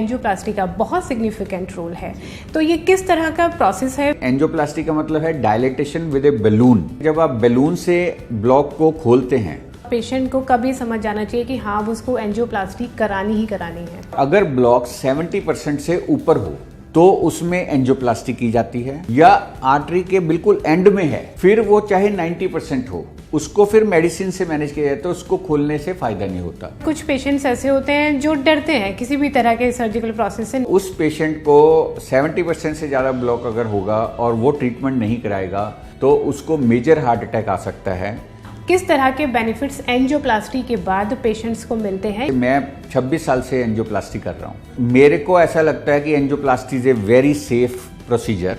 Angioplasty का बहुत significant role है। तो ये किस तरह का प्रोसेस है? एंजियोप्लास्टी का मतलब है डायलेटेशन विद ए बैलून। जब आप बैलून से ब्लॉक को खोलते हैं, पेशेंट को कभी समझ जाना चाहिए कि हाँ उसको एंजियोप्लास्टी करानी ही करानी है। अगर ब्लॉक 70% से ऊपर हो तो उसमें एंजियोप्लास्टी की जाती है, या आर्टरी के बिल्कुल एंड में है फिर वो चाहे 90% हो, उसको फिर मेडिसिन से मैनेज किया जाता है, उसको खोलने से फायदा नहीं होता। कुछ पेशेंट्स ऐसे होते हैं जो डरते हैं किसी भी तरह के सर्जिकल प्रोसेस से। उस पेशेंट को 70% से ज्यादा ब्लॉक अगर होगा और वो ट्रीटमेंट नहीं कराएगा तो उसको मेजर हार्ट अटैक आ सकता है। किस तरह के बेनिफिट्स एंजियोप्लास्टी के बाद पेशेंट्स को मिलते हैं? मैं 26 साल से एंजियोप्लास्टी कर रहा हूँ। मेरे को ऐसा लगता है कि angioplasty is a very safe procedure,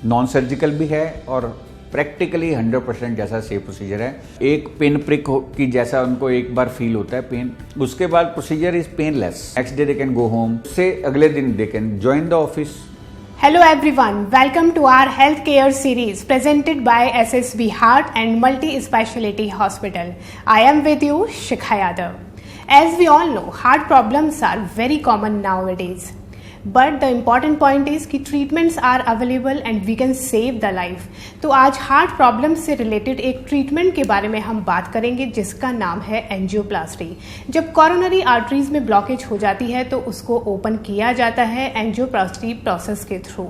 non surgical भी है और प्रैक्टिकली 100% जैसा सेफ प्रोसीजर है। एक पिन प्रिक की जैसा उनको एक बार फील होता है पेन, उसके बाद procedure is painless. Next day they can go home, से अगले दिन they can join the office. Hello everyone, welcome to our healthcare series presented by SSB Heart and Multi-Speciality Hospital. I am with you, Shikha Yadav. As we all know, heart problems are very common nowadays. But the important point is कि treatments are available and we can save the life. तो आज heart problem से related एक treatment के बारे में हम बात करेंगे जिसका नाम है एंजियोप्लास्टी। जब कोरोनरी आर्टरीज में ब्लॉकेज हो जाती है तो उसको ओपन किया जाता है एंजियोप्लास्टी प्रोसेस के थ्रू।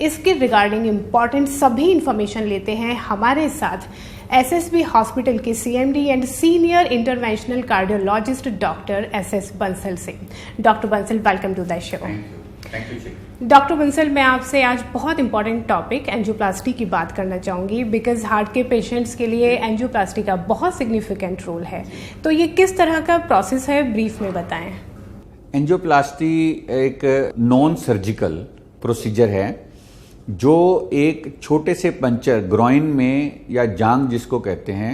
इसके रिगार्डिंग इम्पॉर्टेंट सभी इंफॉर्मेशन लेते हैं हमारे साथ एसएसबी हॉस्पिटल के CMD and senior interventional cardiologist doctor SS Bansal से। Doctor Bansal, welcome to the show. Doctor Bansal, मैं आपसे आज बहुत इंपॉर्टेंट टॉपिक एंजियोप्लास्टी की बात करना चाहूँगी बिकॉज हार्ट के पेशेंट्स के लिए एंजियोप्लास्टी का बहुत सिग्निफिकेंट रोल है। तो ये किस तरह का प्रोसेस है, ब्रीफ में बताएं। एंजियोप्लास्टी एक नॉन सर्जिकल प्रोसीजर है जो एक छोटे से पंचर ग्रॉइन में या जांग जिसको कहते हैं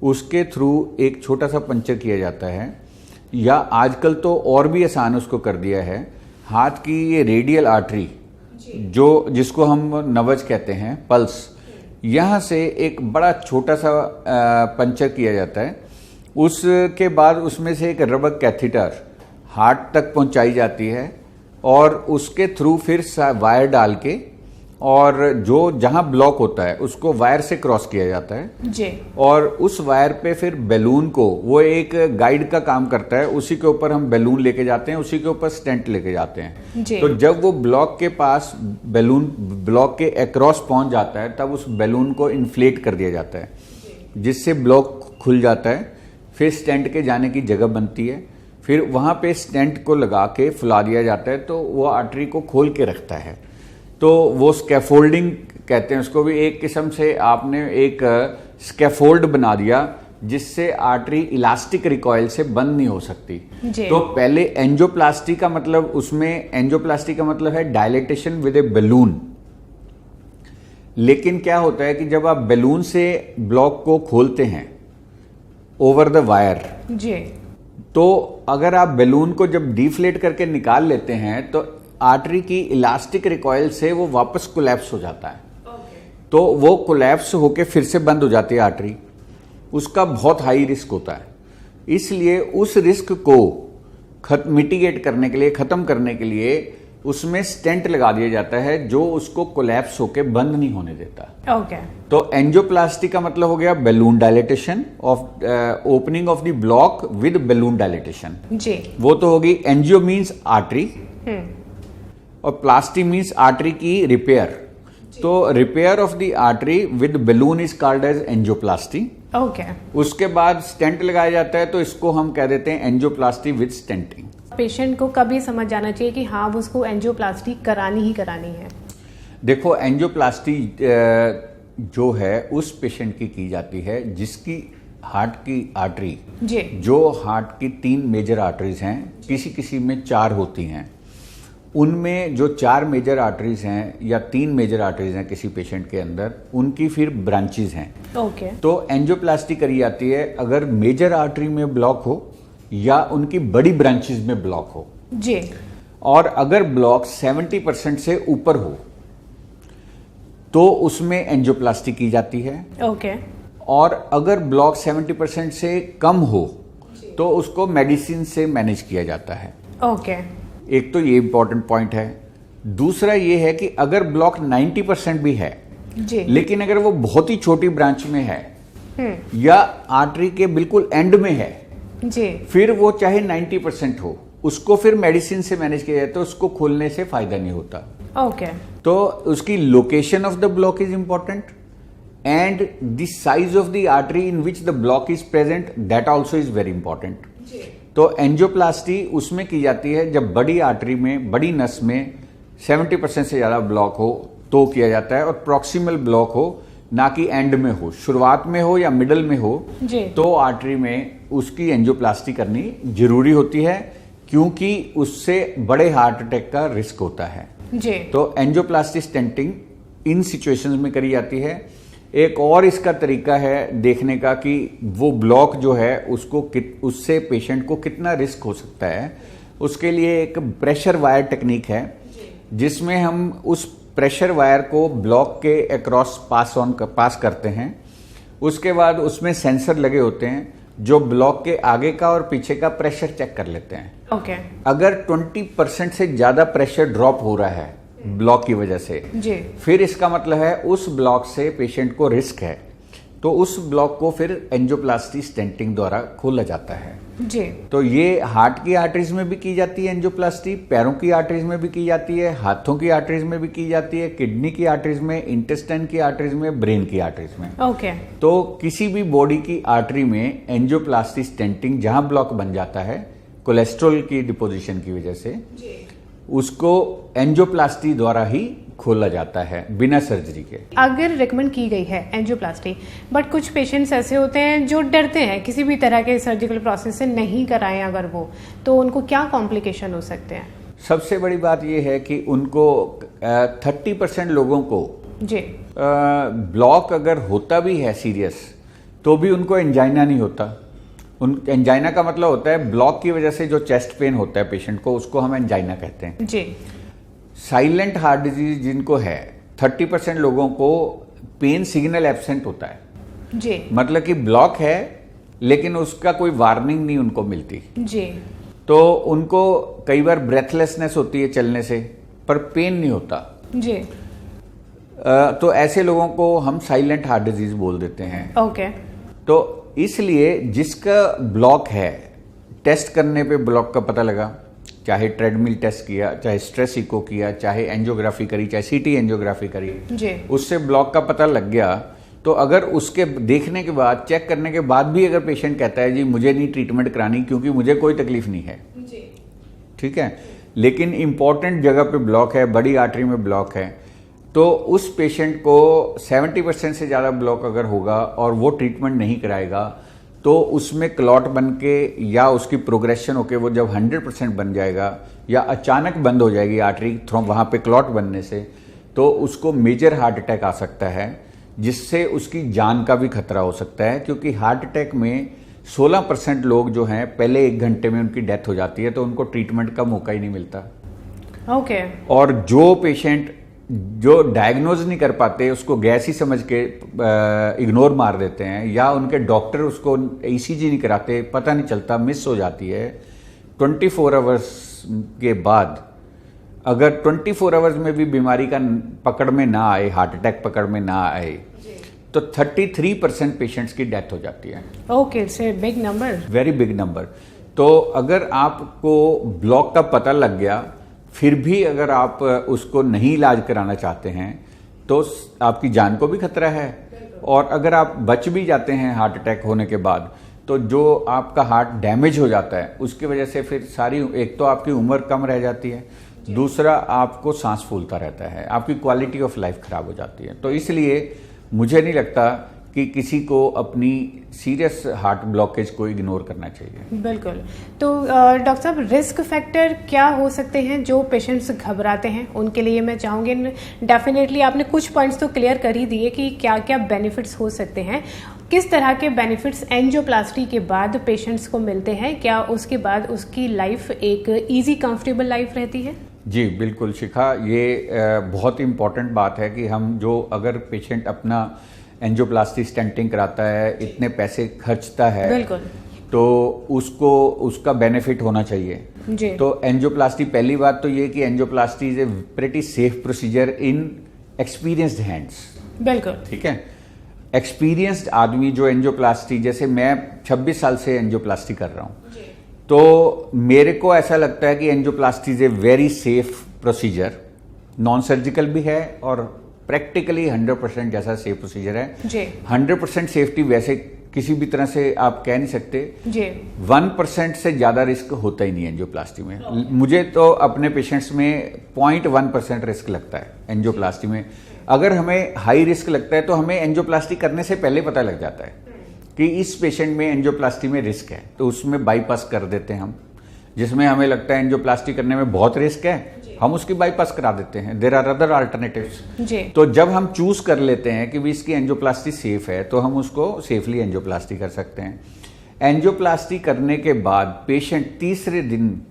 उसके थ्रू एक छोटा सा पंचर किया जाता है, या आजकल तो और भी आसान उसको कर दिया है। हाथ की ये रेडियल आर्टरी जो जिसको हम नवज कहते हैं, पल्स, यहाँ से एक बड़ा छोटा सा पंचर किया जाता है। उसके बाद उसमें से एक रबर कैथीटर हार्ट तक पहुंचाई जाती है और उसके थ्रू फिर वायर डाल के और जो जहां ब्लॉक होता है उसको वायर से क्रॉस किया जाता है जी। और उस वायर पे फिर बैलून को, वो एक गाइड का काम करता है, उसी के ऊपर हम बैलून लेके जाते हैं, उसी के ऊपर स्टेंट लेके जाते हैं जी। तो जब वो ब्लॉक के पास बैलून ब्लॉक के अक्रॉस पहुंच जाता है तब उस बैलून को इन्फ्लेट कर दिया जाता है जिससे ब्लॉक खुल जाता है। फिर स्टेंट के जाने की जगह बनती है, फिर वहां पे स्टेंट को लगा के फुला दिया जाता है तो वो आर्टरी को खोल के रखता है। तो वो स्कैफोल्डिंग कहते हैं उसको भी, एक किस्म से आपने एक स्कैफोल्ड बना दिया जिससे आर्टरी इलास्टिक रिकॉइल से बंद नहीं हो सकती। तो पहले एंजियोप्लास्टी का मतलब, उसमें एंजियोप्लास्टी का मतलब है डायलेटेशन विद ए बैलून। लेकिन क्या होता है कि जब आप बैलून से ब्लॉक को खोलते हैं ओवर द वायर जी, तो अगर आप बैलून को जब डिफ्लेट करके निकाल लेते हैं तो आर्टरी की इलास्टिक रिकॉइल से वो वापस कोलैप्स हो जाता है। तो वो कोलैप्स होके फिर से बंद हो जाती है आर्टरी। उसका बहुत हाई रिस्क होता है, इसलिए उस रिस्क को मिटिगेट करने के लिए, खत्म करने के लिए उसमें स्टेंट लगा दिया जाता है जो उसको कोलैप्स होके बंद नहीं होने देता। तो एंजियोप्लास्टी का मतलब हो गया balloon dilatation of opening of the block with balloon dilatation जी। वो तो होगी। एंजियो मीन्स आर्टरी और प्लास्टी मीन्स आर्टरी की रिपेयर। तो repair of the artery with balloon is called as angioplasty. उसके बाद स्टेंट लगाया जाता है तो इसको हम कह देते हैं एंजियोप्लास्टी विद स्टेंटिंग। पेशेंट को कभी समझ जाना चाहिए कि हाँ उसको एंजियोप्लास्टी करानी ही करानी है? देखो, एंजियोप्लास्टी जो है उस पेशेंट की जाती है जिसकी हार्ट की आर्टरी जी, जो हार्ट की 3 मेजर आर्टरीज हैं, किसी किसी में 4 होती हैं, उनमें जो 4 मेजर आर्टरीज हैं या 3 मेजर आर्टरीज हैं किसी पेशेंट के अंदर, उनकी फिर ब्रांचेज हैं। तो एंजियोप्लास्टी करी जाती है अगर मेजर आर्टरी में ब्लॉक हो या उनकी बड़ी ब्रांचेज में ब्लॉक हो जी। और अगर ब्लॉक 70% से ऊपर हो तो उसमें एंजियोप्लास्टी की जाती है। और अगर ब्लॉक 70% से कम हो तो उसको मेडिसिन से मैनेज किया जाता है। एक तो ये इंपॉर्टेंट पॉइंट है। दूसरा ये है कि अगर ब्लॉक 90% भी है जी, लेकिन अगर वो बहुत ही छोटी ब्रांच में है या आर्टरी के बिल्कुल एंड में है जी, फिर वो चाहे 90% हो, उसको फिर मेडिसिन से मैनेज किया जाए तो उसको खोलने से फायदा नहीं होता। ओके, तो उसकी location of the block is important and the size of the artery in which the block is present, that also is very important. तो एंजियोप्लास्टी उसमें की जाती है जब बड़ी आर्टरी में, बड़ी नस में 70% से ज्यादा ब्लॉक हो तो किया जाता है, और प्रॉक्सिमल ब्लॉक हो, ना कि एंड में हो, शुरुआत में हो या मिडल में हो जी, तो आर्टरी में उसकी एंजियोप्लास्टी करनी जरूरी होती है, क्योंकि उससे बड़े हार्ट अटैक का रिस्क होता है जी, तो एंजियोप्लास्टी स्टेंटिंग इन सिचुएशंस में करी जाती है। एक और इसका तरीका है देखने का कि वो ब्लॉक जो है उसको उससे पेशेंट को कितना रिस्क हो सकता है। उसके लिए एक प्रेशर वायर टेक्निक है जिसमें हम उस प्रेशर वायर को ब्लॉक के अक्रॉस पास करते हैं। उसके बाद उसमें सेंसर लगे होते हैं जो ब्लॉक के आगे का और पीछे का प्रेशर चेक कर लेते हैं। ओके, अगर 20% से ज्यादा प्रेशर ड्रॉप हो रहा है ब्लॉक की वजह से जी, फिर इसका मतलब है उस ब्लॉक से पेशेंट को रिस्क है, तो उस ब्लॉक को फिर एंजियोप्लास्टी स्टेंटिंग द्वारा खोला जाता है। जी, तो ये हार्ट की आर्टरीज में भी की जाती है एंजियोप्लास्टी, पैरों की आर्टरीज में भी की जाती है, हाथों की आर्टरीज में भी की जाती है, किडनी की आर्टरीज में, इंटेस्टाइन की आर्टरीज में, ब्रेन की आर्टरीज में। ओके, तो किसी भी बॉडी की आर्टरी में एंजियोप्लास्टी स्टेंटिंग जहां ब्लॉक बन जाता है कोलेस्ट्रॉल की डिपोजिशन की वजह से, उसको एंजियोप्लास्टी द्वारा ही खोला जाता है बिना सर्जरी के। अगर रिकमेंड की गई है एंजियोप्लास्टी, बट कुछ पेशेंट्स ऐसे होते हैं जो डरते हैं किसी भी तरह के सर्जिकल प्रोसेस से नहीं कराएं अगर वो, तो उनको क्या कॉम्प्लिकेशन हो सकते हैं? सबसे बड़ी बात यह है कि उनको 30% लोगों को जी, ब्लॉक अगर होता भी है सीरियस तो भी उनको एंजाइना नहीं होता। एंजाइना का मतलब होता है ब्लॉक की वजह से जो चेस्ट पेन होता है पेशेंट को, उसको हम एंजाइना कहते हैं। जी, साइलेंट हार्ट डिजीज जिनको है 30% लोगों को पेन सिग्नल एब्सेंट होता है, जी, मतलब कि ब्लॉक है लेकिन उसका कोई वार्निंग नहीं उनको मिलती। जी, तो उनको कई बार ब्रेथलेसनेस होती है चलने से पर पेन नहीं होता। जी, तो ऐसे लोगों को हम साइलेंट हार्ट डिजीज बोल देते हैं। ओके, तो इसलिए जिसका ब्लॉक है, टेस्ट करने पे ब्लॉक का पता लगा, चाहे ट्रेडमिल टेस्ट किया, चाहे स्ट्रेस इको किया, चाहे एंजियोग्राफी करी, चाहे सीटी एंजियोग्राफी करी, जी, उससे ब्लॉक का पता लग गया, तो अगर उसके देखने के बाद, चेक करने के बाद भी अगर पेशेंट कहता है जी मुझे नहीं ट्रीटमेंट करानी क्योंकि मुझे कोई तकलीफ नहीं है, ठीक है, लेकिन इंपॉर्टेंट जगह पे ब्लॉक है, बड़ी आर्टरी में ब्लॉक है, तो उस पेशेंट को 70% से ज़्यादा ब्लॉक अगर होगा और वो ट्रीटमेंट नहीं कराएगा तो उसमें क्लॉट बन के या उसकी प्रोग्रेशन होके वो जब 100% बन जाएगा या अचानक बंद हो जाएगी आर्टरी वहाँ पे क्लॉट बनने से, तो उसको मेजर हार्ट अटैक आ सकता है, जिससे उसकी जान का भी खतरा हो सकता है। क्योंकि हार्ट अटैक में 16% लोग जो हैं पहले 1 घंटे में उनकी डेथ हो जाती है, तो उनको ट्रीटमेंट का मौका ही नहीं मिलता। ओके, और जो पेशेंट जो डायग्नोज नहीं कर पाते उसको गैस ही समझ के इग्नोर मार देते हैं, या उनके डॉक्टर उसको ईसीजी नहीं कराते, पता नहीं चलता, मिस हो जाती है, 24 आवर्स के बाद अगर 24 आवर्स में भी बीमारी का पकड़ में ना आए, हार्ट अटैक पकड़ में ना आए, तो 33% पेशेंट्स की डेथ हो जाती है। Okay, it's a big number, very big number. तो अगर आपको ब्लॉक का पता लग गया फिर भी अगर आप उसको नहीं इलाज कराना चाहते हैं तो आपकी जान को भी खतरा है, और अगर आप बच भी जाते हैं हार्ट अटैक होने के बाद, तो जो आपका हार्ट डैमेज हो जाता है उसकी वजह से फिर सारी, एक तो आपकी उम्र कम रह जाती है, दूसरा आपको सांस फूलता रहता है, आपकी क्वालिटी ऑफ लाइफ खराब हो जाती है। तो इसलिए मुझे नहीं लगता कि किसी को अपनी सीरियस हार्ट ब्लॉकेज को इग्नोर करना चाहिए। बिल्कुल। तो डॉक्टर साहब, रिस्क फैक्टर क्या हो सकते हैं जो पेशेंट्स घबराते हैं उनके लिए? मैं चाहूँगी, डेफिनेटली आपने कुछ पॉइंट्स तो क्लियर कर ही दिए कि क्या क्या बेनिफिट्स हो सकते हैं, किस तरह के बेनिफिट्स एंजियोप्लास्टी के बाद पेशेंट्स को मिलते हैं, क्या उसके बाद उसकी लाइफ एक ईजी कंफर्टेबल लाइफ रहती है? जी बिल्कुल शिखा, ये बहुत इंपॉर्टेंट बात है कि हम जो अगर पेशेंट अपना एंजियोप्लास्टी स्टेंटिंग कराता है, इतने पैसे खर्चता है, बिल्कुल, तो उसका बेनिफिट होना चाहिए जी। तो एंजियोप्लास्टी, पहली बात तो ये कि angioplasty is a pretty safe procedure in experienced hands. बिल्कुल। ठीक है, एक्सपीरियंस्ड आदमी जो एंजियोप्लास्टी, जैसे मैं 26 साल से एंजियोप्लास्टी कर रहा हूं, तो मेरे को ऐसा लगता है कि angioplasty is a very safe procedure, non surgical भी है और प्रैक्टिकली 100% जैसा सेफ प्रोसीजर है जी। 100% सेफ्टी वैसे किसी भी तरह से आप कह नहीं सकते जी। 1% से ज्यादा रिस्क होता ही नहीं है एंजियोप्लास्टी में। मुझे तो अपने पेशेंट्स में 0.1% रिस्क लगता है एंजियोप्लास्टी में। अगर हमें हाई रिस्क लगता है तो हमें एंजियोप्लास्टी करने से पहले पता लग जाता है कि इस पेशेंट में एंजियोप्लास्टी में रिस्क है, तो उसमें बाईपास कर देते हैं हम। जिसमें हमें लगता है एंजियोप्लास्टी करने में बहुत रिस्क है, हम उसकी बाईपास करा देते हैं। There are other alternatives. तो जब हम चूज कर लेते हैं कि भी इसकी एंजियोप्लास्टी सेफ है, तो हम उसको सेफली एंजियोप्लास्टी कर सकते हैं। एंजियोप्लास्टी करने के बाद पेशेंट तीसरे दिन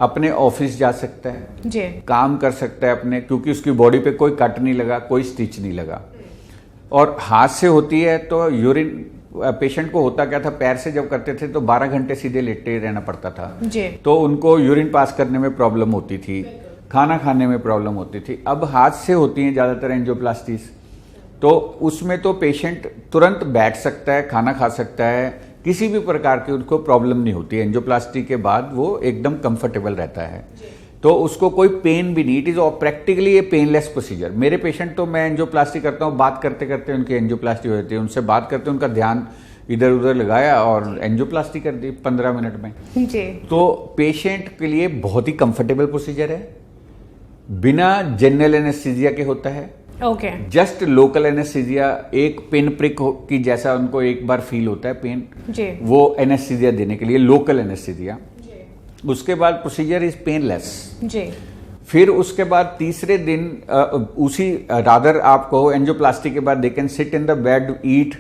अपने ऑफिस जा सकता है जी। काम कर सकता है अपने, क्योंकि उसकी बॉडी पे कोई कट नहीं लगा, कोई स्टिच नहीं लगा। और हाथ से होती है तो यूरिन, पेशेंट को होता क्या था, पैर से जब करते थे तो 12 घंटे सीधे लेटे रहना पड़ता था जी। तो उनको यूरिन पास करने में प्रॉब्लम होती थी, खाना खाने में प्रॉब्लम होती थी। अब हाथ से होती हैं ज्यादातर एंजियोप्लास्टीज, तो उसमें तो पेशेंट तुरंत बैठ सकता है, खाना खा सकता है, किसी भी प्रकार की उनको प्रॉब्लम नहीं होती है। एंजियोप्लास्टी के बाद वो एकदम कंफर्टेबल रहता है, तो उसको कोई पेन भी नहीं। It is practically A painless procedure. मेरे पेशेंट तो मैं एंजियोप्लास्टी करता हूँ, बात करते करते उनकी एंजियोप्लास्टी हो जाती है, उनसे बात करते उनका ध्यान इधर उधर लगाया और एंजियोप्लास्टी कर दी 15 मिनट में जी। तो पेशेंट के लिए बहुत ही कंफर्टेबल प्रोसीजर है, बिना जनरल एनेस्थीसिया के होता है। ओके। जस्ट लोकल एनेस्थीसिया, एक पिन प्रिक की जैसा उनको एक बार फील होता है पेन जी। वो एनेस्थीसिया देने के लिए लोकल एनेस्थीसिया। उसके बाद प्रोसीजर इज पेनलेस जी। फिर उसके बाद तीसरे दिन उसी रादर आपको एंजियोप्लास्टी के बाद they can sit in the bed, eat,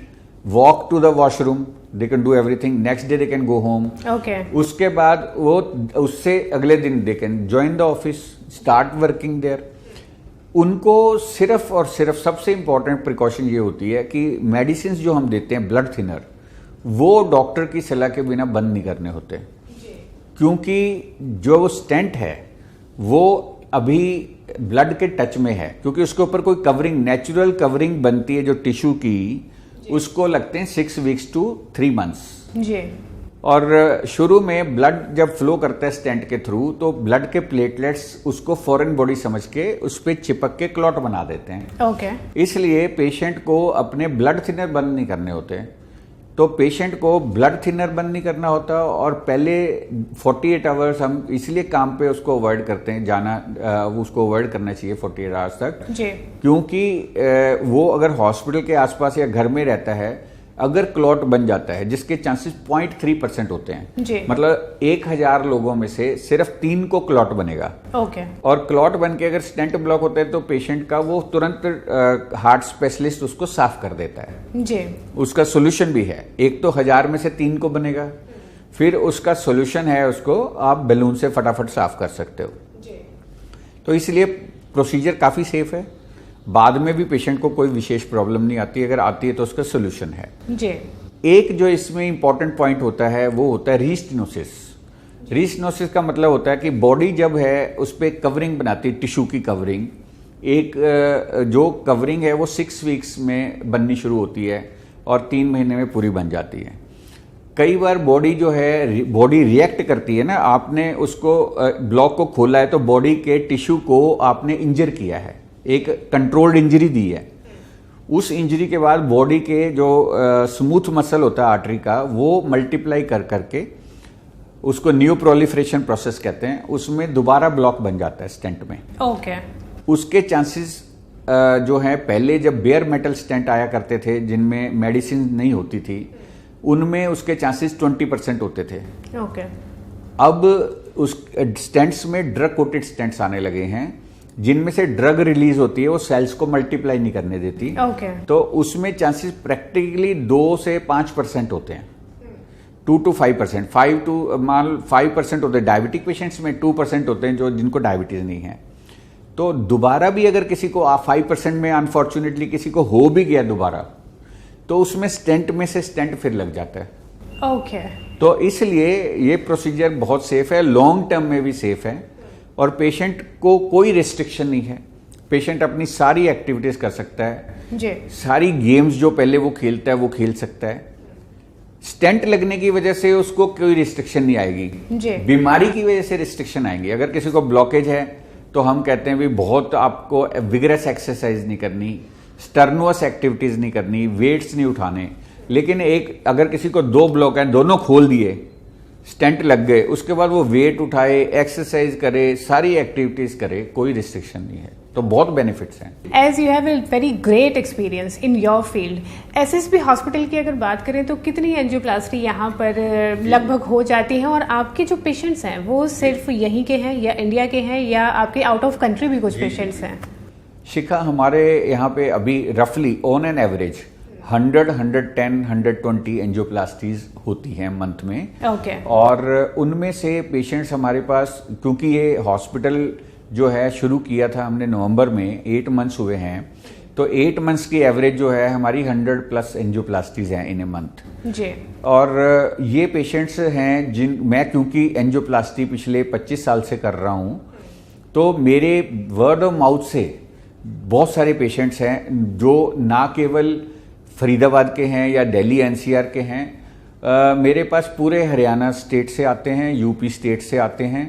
walk to the washroom, they can do everything. Next day they can go home. Okay. उसके बाद वो उससे अगले दिन they can join the office, start working there. उनको सिर्फ और सिर्फ सबसे इंपॉर्टेंट प्रिकॉशन ये होती है कि मेडिसिन जो हम देते हैं ब्लड थिनर, वो डॉक्टर की सलाह के बिना बंद नहीं करने होते, क्योंकि जो स्टेंट है वो अभी ब्लड के टच में है, क्योंकि उसके ऊपर कोई कवरिंग, नेचुरल कवरिंग बनती है जो टिश्यू की, उसको लगते हैं 6 वीक्स टू 3 मंथ्स जी। और शुरू में ब्लड जब फ्लो करता है स्टेंट के थ्रू, तो ब्लड के प्लेटलेट्स उसको फॉरेन बॉडी समझ के उस पर चिपक के क्लॉट बना देते हैं। ओके। इसलिए पेशेंट को अपने ब्लड थिनर बंद नहीं करने होते। तो पेशेंट को ब्लड थिनर बंद नहीं करना होता और पहले 48 आवर्स हम इसलिए काम पे उसको अवॉइड करते हैं जाना, उसको अवॉइड करना चाहिए 48 आवर्स तक जी। क्योंकि वो अगर हॉस्पिटल के आसपास या घर में रहता है, अगर क्लॉट बन जाता है जिसके चांसेस 0.3% होते हैं जी। मतलब 1000 लोगों में से सिर्फ 3 को क्लॉट बनेगा। ओके। और क्लॉट बन के अगर स्टेंट ब्लॉक होता है तो पेशेंट का वो तुरंत हार्ट स्पेशलिस्ट उसको साफ कर देता है। जी। उसका सोल्यूशन भी है, एक तो 1000 में से 3 को बनेगा, फिर उसका सोल्यूशन है उसको आप बैलून से फटाफट साफ कर सकते हो। तो इसलिए प्रोसीजर काफी सेफ है, बाद में भी पेशेंट को कोई विशेष प्रॉब्लम नहीं आती, अगर आती है तो उसका सोल्यूशन है। जी। एक जो इसमें इंपॉर्टेंट पॉइंट होता है वो होता है रीस्टेनोसिस। रीस्टेनोसिस का मतलब होता है कि बॉडी जब है उस पर कवरिंग बनाती है, टिश्यू की कवरिंग। एक जो कवरिंग है वो 6 वीक्स में बननी शुरू होती है और 3 महीने में पूरी बन जाती है। कई बार बॉडी जो है बॉडी रिएक्ट करती है ना, आपने उसको ब्लॉक को खोला है तो बॉडी के टिश्यू को आपने इंजर किया है, एक कंट्रोल्ड इंजरी दी है। उस इंजरी के बाद बॉडी के जो स्मूथ मसल होता है आर्टरी का, वो मल्टीप्लाई कर करके उसको न्यू प्रोलिफरेशन प्रोसेस कहते हैं, उसमें दोबारा ब्लॉक बन जाता है स्टेंट में। ओके। उसके चांसेस जो है, पहले जब बेयर मेटल स्टेंट आया करते थे जिनमें मेडिसिन नहीं होती थी, उनमें उसके चांसेस 20% होते थे। ओके। अब उस स्टेंट्स में ड्रग कोटेड स्टेंट्स आने लगे हैं जिनमें से ड्रग रिलीज होती है, वो सेल्स को मल्टीप्लाई नहीं करने देती। ओके। तो उसमें चांसेस प्रैक्टिकली 2 से 5% होते हैं, 2 to 5%, 5% होते हैं डायबिटिक पेशेंट्स में, 2% होते हैं जो जिनको डायबिटीज नहीं है। तो दोबारा भी अगर किसी को 5% में अनफॉर्चुनेटली किसी को हो भी गया दोबारा, तो उसमें स्टेंट में से स्टेंट फिर लग जाता है। ओके। तो इसलिए ये प्रोसीजर बहुत सेफ है, लॉन्ग टर्म में भी सेफ है, और पेशेंट को कोई रिस्ट्रिक्शन नहीं है। पेशेंट अपनी सारी एक्टिविटीज कर सकता है जी। सारी गेम्स जो पहले वो खेलता है वो खेल सकता है। स्टेंट लगने की वजह से उसको कोई रिस्ट्रिक्शन नहीं आएगी जी। बीमारी की वजह से रिस्ट्रिक्शन आएंगी। अगर किसी को ब्लॉकेज है तो हम कहते हैं भी बहुत आपको विगरस एक्सरसाइज नहीं करनी, स्टर्नुअस एक्टिविटीज नहीं करनी, वेट्स नहीं उठाने। लेकिन एक अगर किसी को 2 ब्लॉक हैं, दोनों खोल दिए, स्टेंट लग गए, उसके बाद वो वेट उठाए, एक्सरसाइज करे, सारी एक्टिविटीज करे, कोई रिस्ट्रिक्शन नहीं है। तो बहुत बेनिफिट्स हैं। As you have a very great experience in your field, SSB hospital की अगर बात करें तो कितनी एंजियोप्लास्टी यहाँ पर लगभग हो जाती है, और आपके जो पेशेंट्स हैं वो सिर्फ यहीं के हैं या इंडिया के हैं, या आपके आउट ऑफ कंट्री भी कुछ पेशेंट्स हैं? शिखा, हमारे यहाँ पे अभी रफली ऑन एन एवरेज 100, 110, 120 एंजियोप्लास्टीज होती हैं मंथ में। ओके। और उनमें से पेशेंट्स हमारे पास, क्योंकि ये हॉस्पिटल जो है शुरू किया था हमने नवंबर में, 8 मंथ्स हुए हैं, तो 8 मंथ्स की एवरेज जो है हमारी 100+ एंजियोप्लास्टीज हैं इन ए मंथ जी। और ये पेशेंट्स हैं मैं क्योंकि एंजियोप्लास्टी पिछले 25 साल से कर रहा हूँ, तो मेरे वर्ड ऑफ माउथ से बहुत सारे पेशेंट्स हैं जो ना केवल फरीदाबाद के हैं या दिल्ली एनसीआर के हैं, मेरे पास पूरे हरियाणा स्टेट से आते हैं, यूपी स्टेट से आते हैं,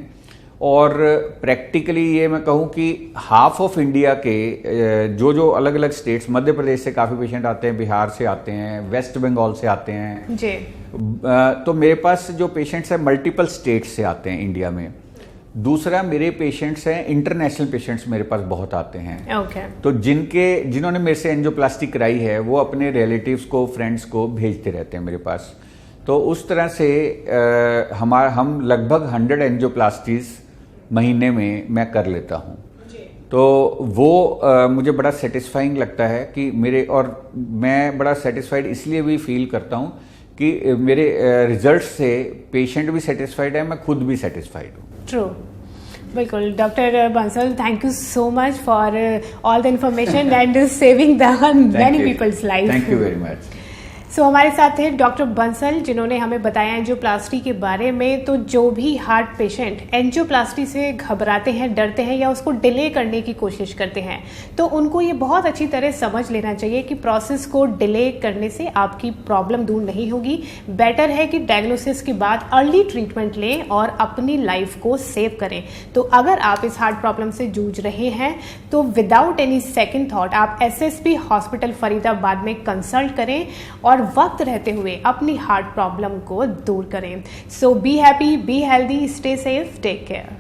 और प्रैक्टिकली ये मैं कहूँ कि हाफ ऑफ इंडिया के जो अलग अलग स्टेट्स, मध्य प्रदेश से काफ़ी पेशेंट आते हैं, बिहार से आते हैं, वेस्ट बंगाल से आते हैं जी। तो मेरे पास जो पेशेंट्स हैं मल्टीपल स्टेट्स से आते हैं इंडिया में। दूसरा, मेरे पेशेंट्स हैं इंटरनेशनल पेशेंट्स मेरे पास बहुत आते हैं। ओके। तो जिन्होंने मेरे से एंजियोप्लास्टी कराई है वो अपने रिलेटिव्स को, फ्रेंड्स को भेजते रहते हैं मेरे पास। तो उस तरह से हम लगभग 100 एंजियोप्लास्टीज महीने में मैं कर लेता हूँ। तो वो मुझे बड़ा सेटिस्फाइंग लगता है कि मैं बड़ा सेटिस्फाइड इसलिए भी फील करता हूँ कि मेरे रिजल्ट से पेशेंट भी सेटिस्फाइड है, मैं खुद भी सेटिस्फाइड हूँ। ट्रू, बिल्कुल। Doctor Bansal, thank you so much for all the information and saving the many peoples life. Thank you very much. So हमारे साथ थे डॉक्टर बंसल, जिन्होंने हमें बताया एंजियोप्लास्टी के बारे में। तो जो भी हार्ट पेशेंट एंजियोप्लास्टी से घबराते हैं, डरते हैं या उसको डिले करने की कोशिश करते हैं, तो उनको ये बहुत अच्छी तरह समझ लेना चाहिए कि प्रोसेस को डिले करने से आपकी प्रॉब्लम दूर नहीं होगी। बेटर है कि डायग्नोसिस के बाद अर्ली ट्रीटमेंट लें और अपनी लाइफ को सेव करें। तो अगर आप इस हार्ट प्रॉब्लम से जूझ रहे हैं तो विदाउट एनी सेकेंड थॉट आप एसएसबी हॉस्पिटल फरीदाबाद में कंसल्ट करें और वक्त रहते हुए अपनी हार्ट प्रॉब्लम को दूर करें। So be happy, be healthy, stay safe, take care.